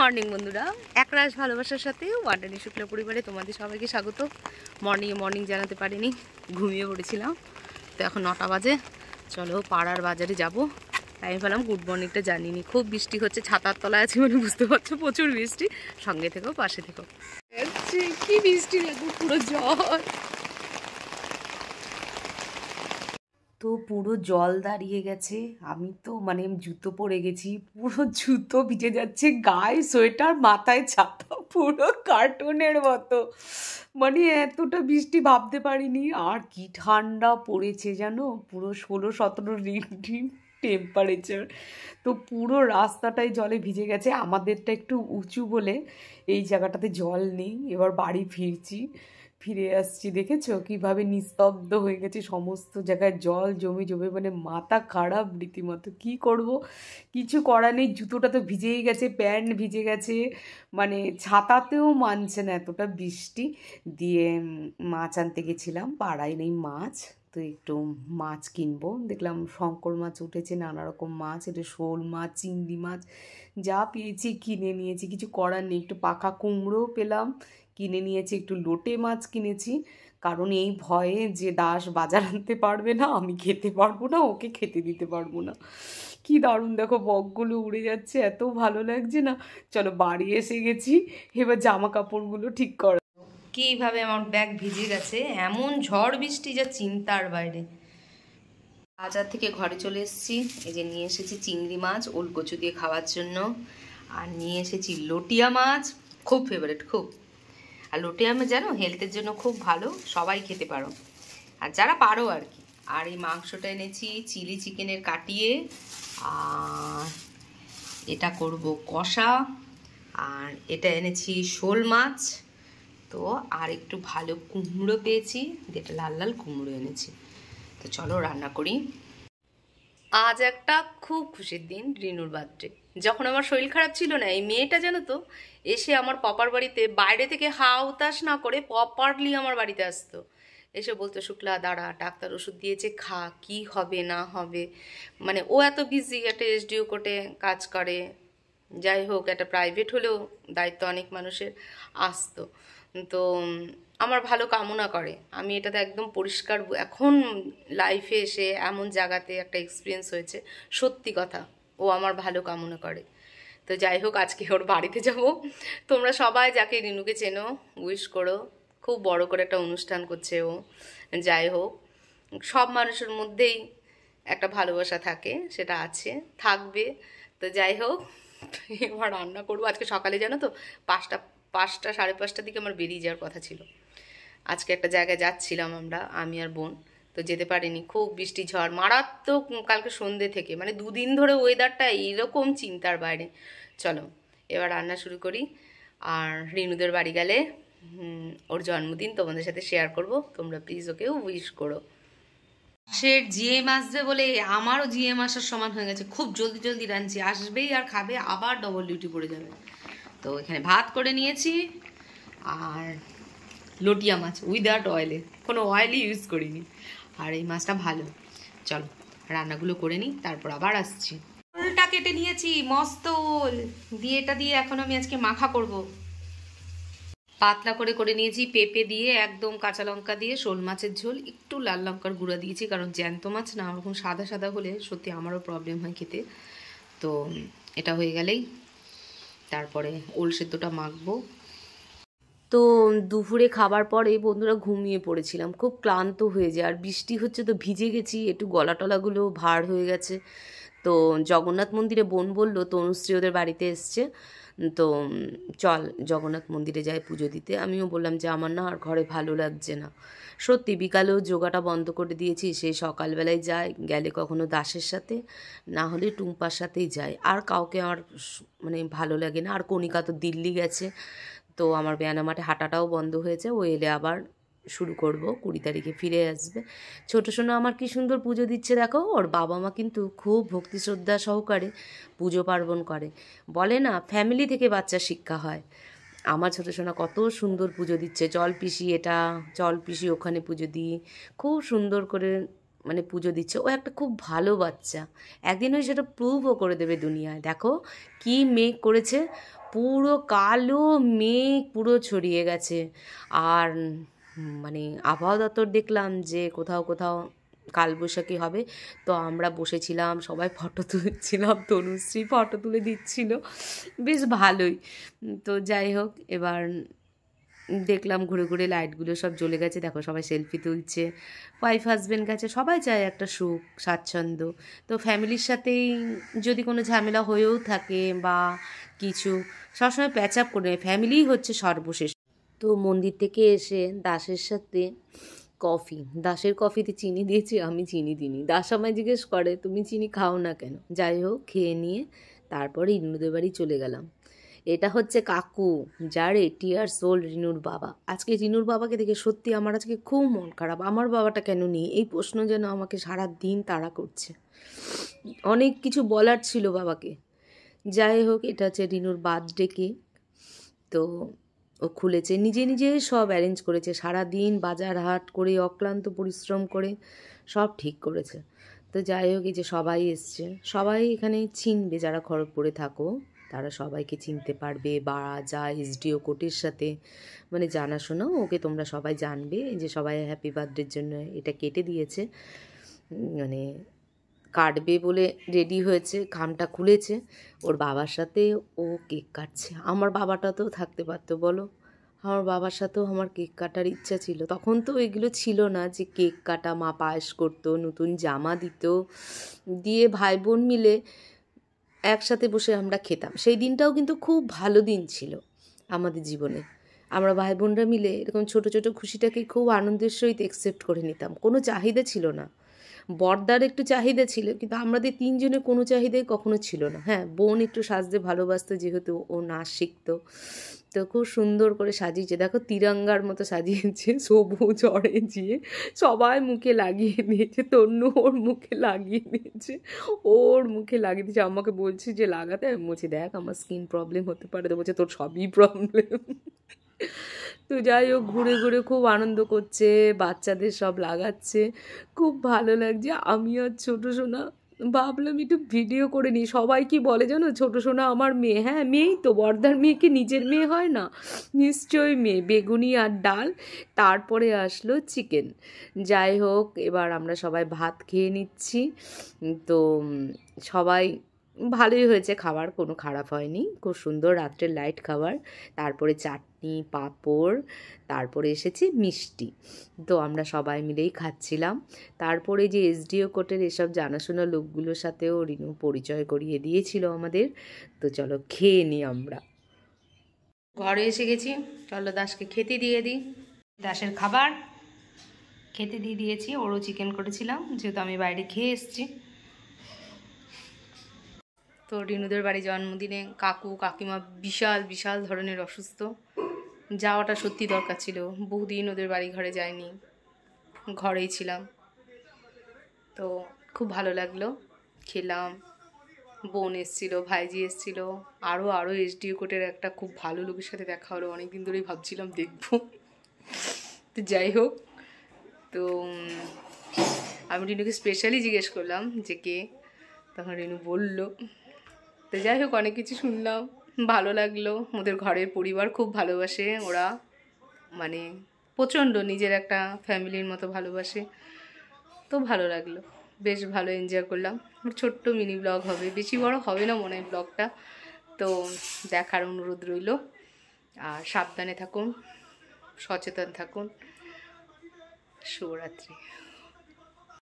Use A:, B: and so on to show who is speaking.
A: Morning বন্ধুরা, একরাশ ভালোবাসার সাথে ওয়াটারি শুক্লা পরিবারে তোমাদের সবাইকে স্বাগত। মর্নিং জানাতে পারিনি, ঘুমিয়ে পড়েছিলাম। তো এখন 9টা বাজে, চলো পাড়ার বাজারে যাব। তাই আমি বললাম গুড মর্নিংটা জানিনি। খুব বৃষ্টি হচ্ছে, ছাতার তলায় আছি মানে বুঝতে পারছো প্রচুর বৃষ্টি। সঙ্গে থেকেও পাশে থেকেও কি বৃষ্টি লাগবে, পুরো জল। তো পুরো জল দাঁড়িয়ে গেছে, আমি তো মানে জুতো পরে গেছি, পুরো জুতো ভিজে যাচ্ছে, গায়ে সোয়েটার, মাথায় ছাতা, পুরো কার্টুনের মতো। মানে এতটা বৃষ্টি ভাবতে পারিনি। আর কি ঠান্ডা পড়েছে জানো, পুরো 16-17 ডিগ্রি টেম্পারেচার। তো পুরো রাস্তাটাই জলে ভিজে গেছে। আমাদেরটা একটু উঁচু বলে এই জায়গাটাতে জল নেই। এবার বাড়ি ফিরে আসছি, দেখেছো কিভাবে নিস্তব্ধ হয়ে গেছে, সমস্ত জায়গায় জল জমে জমে, মানে মাথা খারাপ রীতিমতো। কি করব, কিছু করার নেই। জুতোটা তো ভিজেই গেছে, প্যান্ট ভিজে গেছে, মানে ছাতাতেও মানছে না এতটা বৃষ্টি। দিয়ে মাছ আনতে গেছিলাম, পাড়ায় নেই মাছ, তো একটু মাছ কিনবো। দেখলাম শঙ্কর মাছ উঠেছে, নানা রকম মাছ, এটা শোল মাছ, চিংড়ি মাছ, যা পেয়েছি কিনে নিয়েছি, কিছু করার নেই। একটু পাকা কুমড়োও পেলাম, কিনে নিয়েছি। একটু লোটে মাছ কিনেছি, কারণ এই ভয়ে যে দাস বাজার আনতে পারবে না, আমি খেতে পারবো না, ওকে খেতে দিতে পারবো না। কি দারুণ দেখো, বকগুলো উড়ে যাচ্ছে, এত ভালো লাগছে না। চলো বাড়ি এসে গেছি, এবার জামা কাপড়গুলো ঠিক করা। কিভাবে আমার ব্যাগ ভিজে গেছে, এমন ঝড় বৃষ্টি যা চিন্তার বাইরে। বাজার থেকে ঘরে চলে এসেছি, এই যে নিয়ে এসেছি চিংড়ি মাছ ওলকচু দিয়ে খাওয়ার জন্য, আর নিয়ে এসেছি লটিয়া মাছ, খুব ফেভারিট, খুব। আর লটিয়া মাছ জানো হেলথের জন্য খুব ভালো, সবাই খেতে পারো, আর যারা পারো আর কি। আর এই মাংসটা এনেছি চিলি চিকেনের কাটিয়ে, আর এটা করব কষা, আর এটা এনেছি শোল মাছ। তো আর একটু ভালো কুমড়ো পেয়েছি, যেটা লাল লাল কুমড়ো এনেছি। তো চলো রান্না করি। আজ একটা খুব খুশির দিন, রিনুর বার্থডে। যখন আমার শরীর খারাপ ছিল না, এই মেয়েটা জানো তো এসে আমার পপার বাড়িতে বাইরে থেকে হাউতাস না করে প্রপারলি আমার বাড়িতে আসতো। এসে বলতো শুক্লা দাঁড়া, ডাক্তার ওষুধ দিয়েছে, খা, কি হবে না হবে। মানে ও এত বিজি, একটা এসডিও কোর্টে কাজ করে, যাই হোক একটা প্রাইভেট হলেও দায়িত্ব অনেক মানুষের, আসতো। তো আমার ভালো কামনা করে, আমি এটাতে একদম পরিষ্কার। এখন লাইফে এসে এমন জায়গাতে একটা এক্সপিরিয়েন্স হয়েছে, সত্যি কথা, ও আমার ভালো কামনা করে। তো যাই হোক আজকে ওর বাড়িতে যাব। তোমরা সবাই যাকে রিনুকে চেনো উইশ করো, খুব বড় করে একটা অনুষ্ঠান করছে ও। যাই হোক, সব মানুষের মধ্যেই একটা ভালোবাসা থাকে, সেটা আছে, থাকবে। তো যাই হোক, এবার রান্না করবো। আজকে সকালে জানো তো 5টা 5:30টার দিকে আমার বেরিয়ে যাওয়ার কথা ছিল। আজকে একটা জায়গায় যাচ্ছিলাম আমরা, আমি আর বোন, তো যেতে পারিনি, খুব বৃষ্টি ঝড় মারাত্মক। কালকে সন্ধ্যে থেকে মানে 2 দিন ধরে ওয়েদারটা এইরকম, চিন্তার বাইরে। চলো এবার রান্না শুরু করি। আর রিনুদের বাড়ি গেলে ওর জন্মদিন তোমাদের সাথে শেয়ার করব, তোমরা প্লিজ ওকেও উইশ করো। সে জিএম আসবে বলে আমারও জিএম আসার সমান হয়ে গেছে, খুব জলদি জলদি রাঁধছি, আসবেই আর খাবে, আবার ডবল ডিউটি পড়ে যাবে। তো এখানে ভাত করে নিয়েছি, আর লটিয়া মাছ উইদাউট অয়েলে, কোনো অয়েলই ইউজ করিনি, আর এই মাছটা ভালো। চলো রান্নাগুলো করে নিই, তারপর আবার আসছি। ওলটা কেটে নিয়েছি, মস্ত ওল দিয়ে, এটা দিয়ে এখন আমি আজকে মাখা করব। পাতলা করে করে নিয়েছি, পেঁপে দিয়ে, একদম কাঁচা লঙ্কা দিয়ে, শোল মাছের ঝোল, একটু লাল লঙ্কার গুঁড়া দিয়েছি, কারণ জ্যান্ত মাছ না, ওরকম সাদা সাদা হলে সত্যি আমারও প্রবলেম হয় খেতে। তো এটা হয়ে গেলেই তারপরে ওল সেদ্ধটা মাখবো। তো দুপুরে খাবার পরে বন্ধুরা ঘুমিয়ে পড়েছিলাম, খুব ক্লান্ত হয়ে যায়, আর বৃষ্টি হচ্ছে তো ভিজে গেছি, একটু গলা টলাগুলো ভার হয়ে গেছে। তো জগন্নাথ মন্দিরে বোন বললো তনুশ্রী ওদের বাড়িতে এসছে, তো চল জগন্নাথ মন্দিরে যাই পুজো দিতে। আমিও বললাম যে আমার না আর ঘরে ভালো লাগছে না। সত্যি বিকালেও যোগাটা বন্ধ করে দিয়েছি, সেই সকালবেলায় যাই, গেলে কখনো দাসের সাথে, না হলে টুম্পার সাথেই যাই, আর কাউকে আমার মানে ভালো লাগে না। আর কণিকা তো দিল্লি গেছে, তো আমার ব্যায়ানা মাঠে হাঁটাটাও বন্ধ হয়েছে, ও এলে আবার শুরু করব, 20 তারিখে ফিরে আসবে। ছোটো সোনা আমার কি সুন্দর পুজো দিচ্ছে দেখো, ওর বাবা মা কিন্তু খুব ভক্তি শ্রদ্ধা সহকারে পুজো পার্বণ করে। বলে না ফ্যামিলি থেকে বাচ্চা শিক্ষা হয়। আমার ছোটো সোনা কত সুন্দর পুজো দিচ্ছে, চল পিসি এটা, চল পিসি ওখানে পুজো দিই, খুব সুন্দর করে মানে পুজো দিচ্ছে। ও একটা খুব ভালো বাচ্চা, একদিন ওই সেটা প্রুভও করে দেবে দুনিয়ায়। দেখো কি মেয়ে করেছে, পুরো কালো মেঘ পুরো ছড়িয়ে গেছে। আর মানে আবহাওয়া দপ্তর দেখলাম যে কোথাও কোথাও কালবৈশাখী হবে। তো আমরা বসেছিলাম, সবাই ফটো তুলছিলাম, তনুশ্রী ফটো তুলে দিচ্ছিল, বেশ ভালোই। তো যাই হোক, এবার দেখলাম ঘুরে ঘুরে লাইটগুলো সব জ্বলে গেছে, দেখো সবাই সেলফি তুলছে, ওয়াইফ হাজব্যান্ড গেছে, সবাই চায় একটা সুখ স্বাচ্ছন্দ্য। তো ফ্যামিলির সাথেই যদি কোনো ঝামেলা হয়েও থাকে বা কিছু, সবসময় প্যাচ আপ করে ফ্যামিলিই হচ্ছে সর্বশেষ। তো মন্দির থেকে এসে দাসের সাথে কফি, দাসের কফিতে চিনি দিয়েছি, আমি চিনি দিইনি। দাস আমায় জিজ্ঞেস করে তুমি চিনি খাও না কেন। যাই হোক, খেয়ে নিয়ে তারপরে ইনুদের বাড়ি চলে গেলাম। এটা হচ্ছে কাকু, যার 80 ইয়ার্স ওল্ড, রিনুর বাবা। আজকে রিনুর বাবাকে দেখে সত্যি আমার আজকে খুব মন খারাপ। আমার বাবাটা কেন নেই, এই প্রশ্ন যেন আমাকে সারা দিন তাড়া করছে। অনেক কিছু বলার ছিল বাবাকে। যাই হোক, এটা হচ্ছে রিনুর বার্থডে কেক। তো ও খুলেছে, নিজে নিজে সব অ্যারেঞ্জ করেছে, সারা দিন বাজার হাট করে অক্লান্ত পরিশ্রম করে সব ঠিক করেছে। তো যাই হোক, এই যে সবাই এসছে, সবাই এখানে চিনবে, যারা খড়গপুরে থাকো তারা সবাইকে চিনতে পারবে। বা যা এসডিও কোর্টের সাথে মানে জানাশোনা, ওকে তোমরা সবাই জানবে। এই যে সবাই হ্যাপি বার্থডের জন্য এটা কেটে দিয়েছে, মানে কাটবে বলে রেডি হয়েছে, খামটা খুলেছে, ওর বাবার সাথে ও কেক কাটছে। আমার বাবাটা তো থাকতে পারতো বলো, আমার বাবার সাথেও আমার কেক কাটার ইচ্ছা ছিল। তখন তো এগুলো ছিল না যে কেক কাটা, মা পায়েস করতো, নতুন জামা দিত, দিয়ে ভাই বোন মিলে একসাথে বসে আমরা খেতাম। সেই দিনটাও কিন্তু খুব ভালো দিন ছিল আমাদের জীবনে। আমরা ভাই বোনরা মিলে এরকম ছোটো ছোটো খুশিটাকে খুব আনন্দের সহিত অ্যাকসেপ্ট করে নিতাম। কোনো চাহিদা ছিল না। বড়দার একটু চাহিদা ছিল, কিন্তু আমাদের তিনজনের কোনো চাহিদাই কখনো ছিল না। হ্যাঁ, বোন একটু সাজতে ভালোবাসতো, যেহেতু ও নাচ শিখতো। তো খুব সুন্দর করে সাজিয়েছে, দেখো তিরঙ্গার মতো সাজিয়েছে, সবুজ অরেঞ্জিয়ে সবাই মুখে লাগিয়ে নিয়েছে। তন্নু ওর মুখে লাগিয়ে নিয়েছে, ওর মুখে লাগিয়ে দিয়েছে। আমাকে বলছি যে লাগাতে, আমি বলছি দেখ আমার স্কিন প্রবলেম হতে পারে। তো বলছে তোর সবই প্রবলেম। তো যাই হোক, ঘুরে ঘুরে খুব আনন্দ করছে, বাচ্চাদের সব লাগাচ্ছে, খুব ভালো লাগছে। আমি আর ছোটো সোনা ভাবলাম একটু ভিডিও করে নিই। সবাই কি বলে জানো, ছোটো সোনা আমার মেয়ে। হ্যাঁ, মেয়েই তো, বর্দার মেয়েকে নিজের মেয়ে হয় না? নিশ্চয়ই মেয়ে। বেগুনি আর ডাল, তারপরে আসলো চিকেন। যাই হোক, এবার আমরা সবাই ভাত খেয়ে নিচ্ছি। তো সবাই ভালোই হয়েছে, খাবার কোনো খারাপ হয়নি, খুব সুন্দর রাত্রের লাইট খাবার। তারপরে চাটনি, পাঁপড়, তারপরে এসেছে মিষ্টি। তো আমরা সবাই মিলেই খাচ্ছিলাম। তারপরে যে এসডিও কোর্টের এসব জানাশোনা লোকগুলোর সাথেও রিনু পরিচয় করিয়ে দিয়েছিল আমাদের। তো চলো খেয়ে নিই আমরা। ঘরে এসে গেছি, চলো দাসকে খেতে দিয়ে দিই। দাসের খাবার খেতে দিয়ে দিয়েছি, ওরও চিকেন করেছিলাম, যেহেতু আমি বাইরে খেয়ে এসেছি। তো রিনুদের বাড়ি জন্মদিনে কাকু কাকিমা বিশাল বিশাল ধরনের অসুস্থ, যাওয়াটা সত্যি দরকার ছিল। বহুদিন ওদের বাড়ি ঘরে যায়নি, ঘরেই ছিলাম। তো খুব ভালো লাগলো, খেলাম। বোন এসেছিলো, ভাইজি এসেছিলো, আরও এসডিও কোর্টের একটা খুব ভালো লোকের সাথে দেখা হলো, অনেকদিন ধরেই ভাবছিলাম দেখবো। তো যাই হোক, তো আমি রিনুকে স্পেশালি জিজ্ঞেস করলাম যে কে, তখন রিনু বললো। তো যাই হোক, অনেক কিছু শুনলাম, ভালো লাগলো। ওদের ঘরের পরিবার খুব ভালোবাসে ওরা, মানে প্রচণ্ড নিজের একটা ফ্যামিলির মতো ভালোবাসে। তো ভালো লাগলো, বেশ ভালো এনজয় করলাম। ছোট্ট মিনি ব্লগ হবে, বেশি বড় হবে না মনে হয় ব্লগটা। তো দেখার অনুরোধ রইল, আর সাবধানে থাকুন, সচেতন থাকুন। শুভরাত্রি।